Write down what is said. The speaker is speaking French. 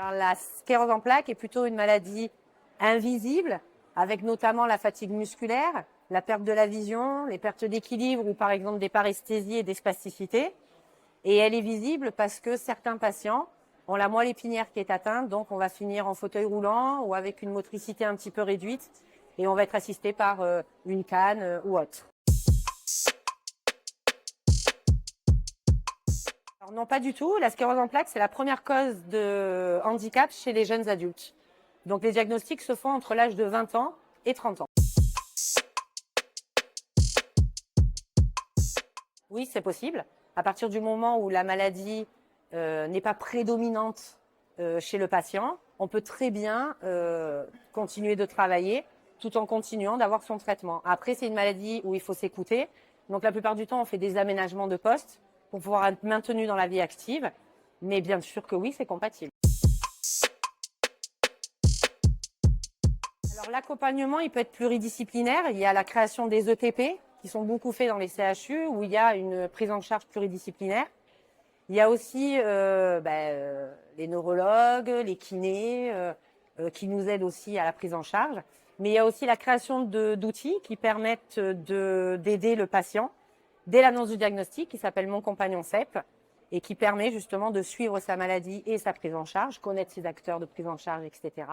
Alors, la sclérose en plaques est plutôt une maladie invisible, avec notamment la fatigue musculaire, la perte de la vision, les pertes d'équilibre ou par exemple des paresthésies et des spasticité. Et elle est visible parce que certains patients ont la moelle épinière qui est atteinte, donc on va finir en fauteuil roulant ou avec une motricité un petit peu réduite et on va être assisté par une canne ou autre. Alors non, pas du tout. La sclérose en plaques, c'est la première cause de handicap chez les jeunes adultes. Donc les diagnostics se font entre l'âge de 20 ans et 30 ans. Oui, c'est possible. À partir du moment où la maladie n'est pas prédominante chez le patient, on peut très bien continuer de travailler tout en continuant d'avoir son traitement. Après, c'est une maladie où il faut s'écouter. Donc la plupart du temps, on fait des aménagements de poste pour pouvoir être maintenu dans la vie active. Mais bien sûr que oui, c'est compatible. Alors l'accompagnement, il peut être pluridisciplinaire. Il y a la création des ETP qui sont beaucoup faits dans les CHU où il y a une prise en charge pluridisciplinaire. Il y a aussi les neurologues, les kinés qui nous aident aussi à la prise en charge. Mais il y a aussi la création d'outils qui permettent d'aider le patient dès l'annonce du diagnostic, qui s'appelle Mon Compagnon CEP, et qui permet justement de suivre sa maladie et sa prise en charge, connaître ses acteurs de prise en charge, etc.